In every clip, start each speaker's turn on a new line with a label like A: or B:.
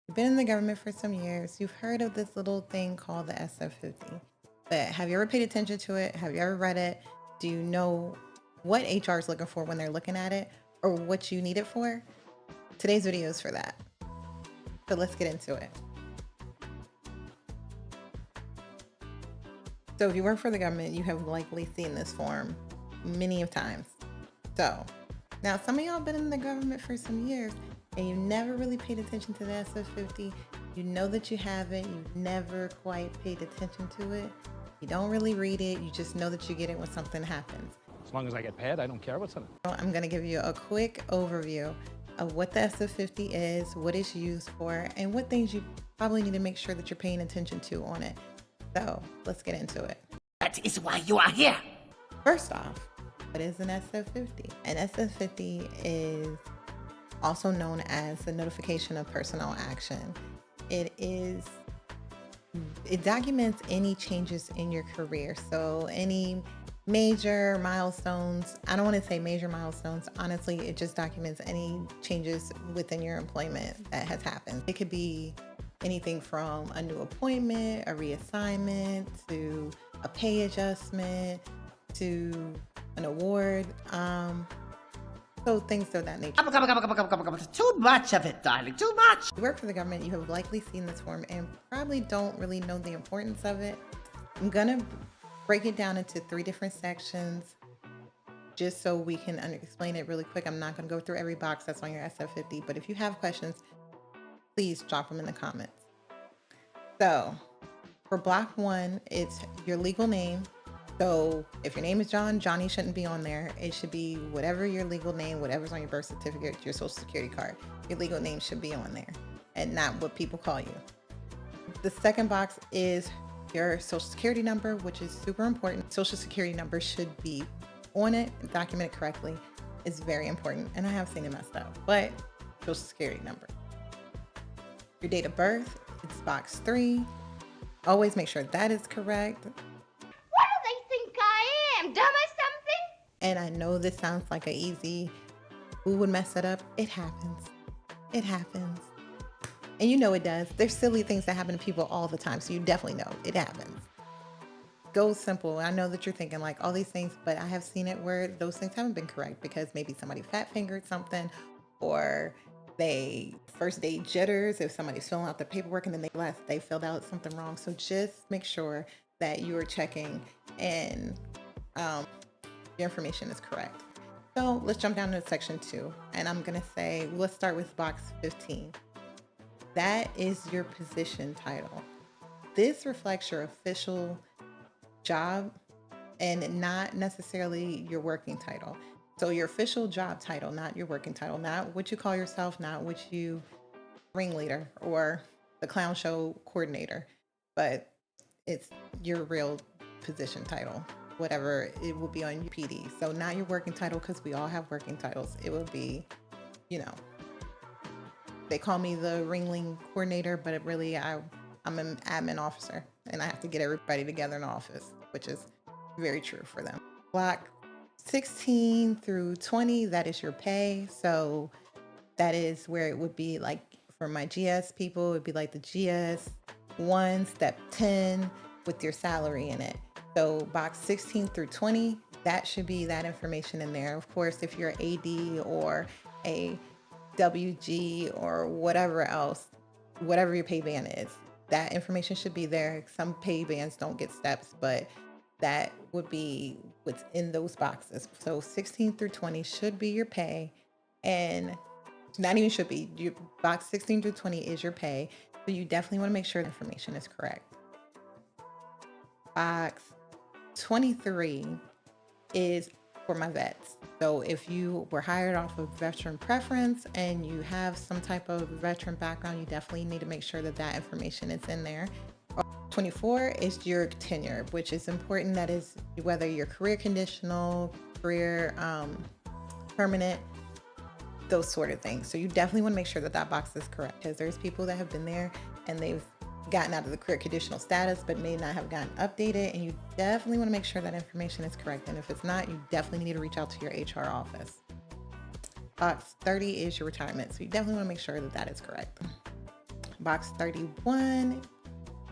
A: You've been in the government for some years. You've heard of this little thing called the SF50. But have you ever paid attention to it? Have you ever read it? Do you know what HR is looking for when they're looking at it or what you need it for? Today's video is for that. So let's get into it. So if you work for the government, you have likely seen this form many of times. So now some of y'all been in the government for some years and you never really paid attention to the SF50. You know that you have it. You've never quite paid attention to it. You don't really read it. You just know that you get it when something happens.
B: As long as I get paid, I don't care what's in it.
A: I'm going to give you a quick overview of what the SF50 is, what it's used for, and what things you probably need to make sure that you're paying attention to on it. So let's get into it.
C: That is why you are here.
A: First off, what is an SF50? An SF50 is also known as the notification of personnel action. It documents any changes in your career. So any major milestones, I don't want to say major milestones, honestly, it just documents any changes within your employment that has happened. It could be anything from a new appointment, a reassignment, to a pay adjustment, to an award, so things of that nature.
C: Too much of it, darling, too much.
A: If you work for the government, you have likely seen this form and probably don't really know the importance of it. I'm gonna break it down into 3 different sections just so we can explain it really quick. I'm not gonna go through every box that's on your SF50, but if you have questions, please drop them in the comments. So for block 1, it's your legal name. So if your name is John, Johnny shouldn't be on there. It should be whatever your legal name, whatever's on your birth certificate, your social security card, your legal name should be on there and not what people call you. The second box is your social security number, which is super important. Social security number should be on it, documented correctly. It's very important. And I have seen it messed up, but social security number. Your date of birth, it's box 3. Always make sure that is correct.
D: Dumb or something?
A: And I know this sounds like an easy, who would mess it up? It happens. It happens. And you know it does. There's silly things that happen to people all the time. So you definitely know it happens. Go simple. I know that you're thinking like all these things, but I have seen it where those things haven't been correct because maybe somebody fat fingered something or they first day jitters if somebody's filling out the paperwork and then they filled out something wrong. So just make sure that you are checking and your information is correct. So let's jump down to section 2 and I'm gonna say, let's start with box 15. That is your position title. This reflects your official job and not necessarily your working title. So your official job title, not your working title, not what you call yourself, not what you ringleader or the clown show coordinator, but it's your real position title. Whatever it will be on your PD. So not your working title, because we all have working titles. It will be, they call me the ringling coordinator, but it really, I'm an admin officer and I have to get everybody together in the office, which is very true for them. Block 16 through 20, that is your pay. So that is where it would be like for my GS people, it would be like the GS 1, step 10 with your salary in it. So box 16 through 20, that should be that information in there. Of course, if you're AD or a WG or whatever else, whatever your pay band is, that information should be there. Some pay bands don't get steps, but that would be what's in those boxes. So 16 through 20 should be your pay, and not even should be. Your box 16 through 20 is your pay. So you definitely want to make sure the information is correct. Box 23 is for my vets. So if you were hired off of veteran preference and you have some type of veteran background, you definitely need to make sure that that information is in there. 24 is your tenure, which is important. That is whether you're career conditional, career permanent, those sort of things. So you definitely want to make sure that that box is correct, because there's people that have been there and they've gotten out of the career conditional status but may not have gotten updated, and you definitely want to make sure that information is correct. And if it's not, you definitely need to reach out to your HR office. Box 30 is your retirement, so you definitely want to make sure that that is correct. Box 31,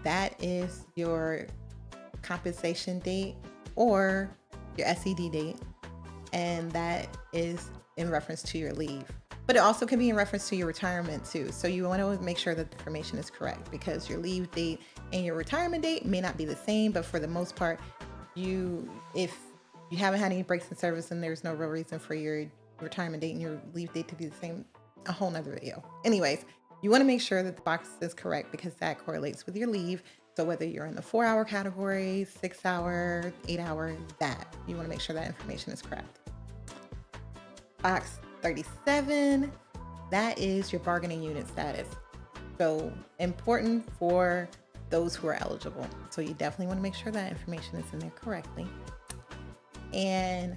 A: that is your compensation date or your SED date, and that is in reference to your leave. But it also can be in reference to your retirement too. So you want to make sure that the information is correct, because your leave date and your retirement date may not be the same, but for the most part, if you haven't had any breaks in service and there's no real reason for your retirement date and your leave date to be the same, a whole nother video. Anyways, you want to make sure that the box is correct because that correlates with your leave. So whether you're in the 4-hour category, 6-hour, 8-hour, that you want to make sure that information is correct. Box 37, that is your bargaining unit status. So important for those who are eligible. So you definitely want to make sure that information is in there correctly. And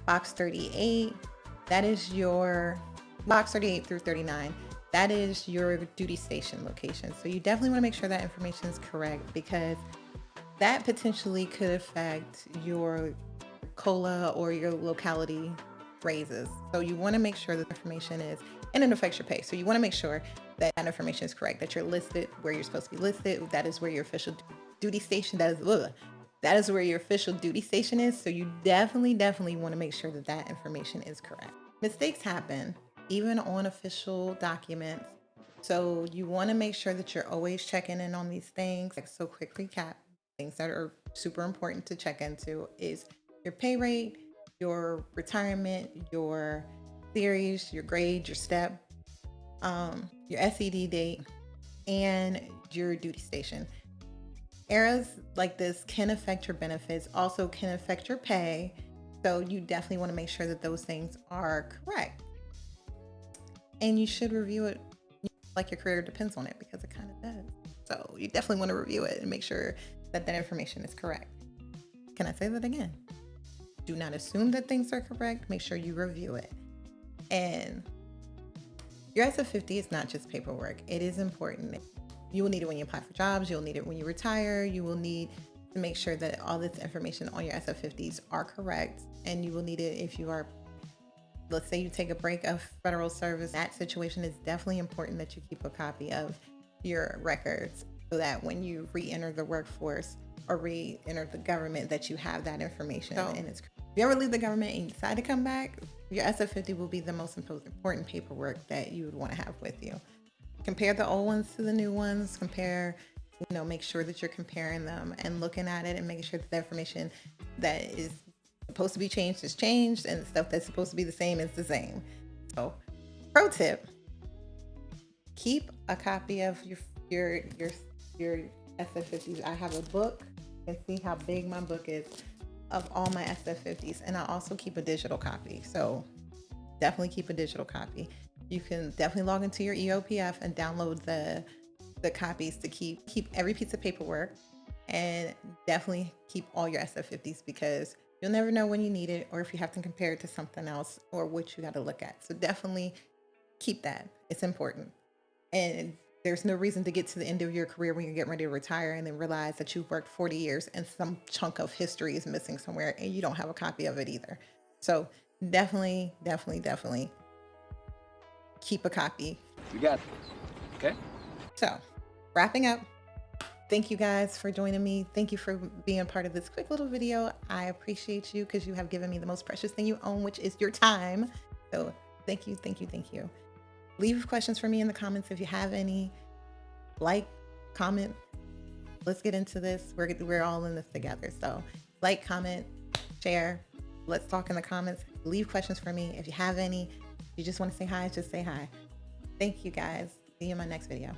A: box 38, that is your box 38 through 39. That is your duty station location. So you definitely want to make sure that information is correct, because that potentially could affect your COLA or your locality raises. So you want to make sure that the information is, and it affects your pay. So you want to make sure that that information is correct, that you're listed where you're supposed to be listed. That is where your official duty station, that is where your official duty station is. So you definitely want to make sure that that information is correct. Mistakes happen, even on official documents. So you want to make sure that you're always checking in on these things. So quick recap, things that are super important to check into is your pay rate, your retirement, your series, your grade, your step, your SED date, and your duty station. Errors like this can affect your benefits, also can affect your pay. So you definitely want to make sure that those things are correct. And you should review it like your career depends on it, because it kind of does. So you definitely want to review it and make sure that that information is correct. Can I say that again? Do not assume that things are correct. Make sure you review it. And your SF50 is not just paperwork. It is important. You will need it when you apply for jobs. You'll need it when you retire. You will need to make sure that all this information on your SF50s are correct. And you will need it if you are, let's say you take a break of federal service. That situation is definitely important that you keep a copy of your records, so that when you re-enter the workforce or re-enter the government, that you have that information. And it's, if you ever leave the government and you decide to come back, your SF50 will be the most important paperwork that you would want to have with you. Compare the old ones to the new ones. Compare, make sure that you're comparing them and looking at it and making sure that the information that is supposed to be changed is changed, and the stuff that's supposed to be the same is the same. So, pro tip: keep a copy of your SF50s. I have a book, and see how big my book is, of all my SF50s, and I also keep a digital copy. So definitely keep a digital copy. You can definitely log into your EOPF and download the copies to keep every piece of paperwork, and definitely keep all your SF50s, because you'll never know when you need it, or if you have to compare it to something else, or what you got to look at. So definitely keep that. It's important. And there's no reason to get to the end of your career when you're getting ready to retire and then realize that you've worked 40 years and some chunk of history is missing somewhere and you don't have a copy of it either. So definitely keep a copy.
B: We got this. Okay?
A: So wrapping up, thank you guys for joining me. Thank you for being part of this quick little video. I appreciate you, because you have given me the most precious thing you own, which is your time. So thank you. Leave questions for me in the comments if you have any. Like, comment. Let's get into this. We're all in this together. So like, comment, share. Let's talk in the comments. Leave questions for me if you have any. If you just want to say hi, just say hi. Thank you guys. See you in my next video.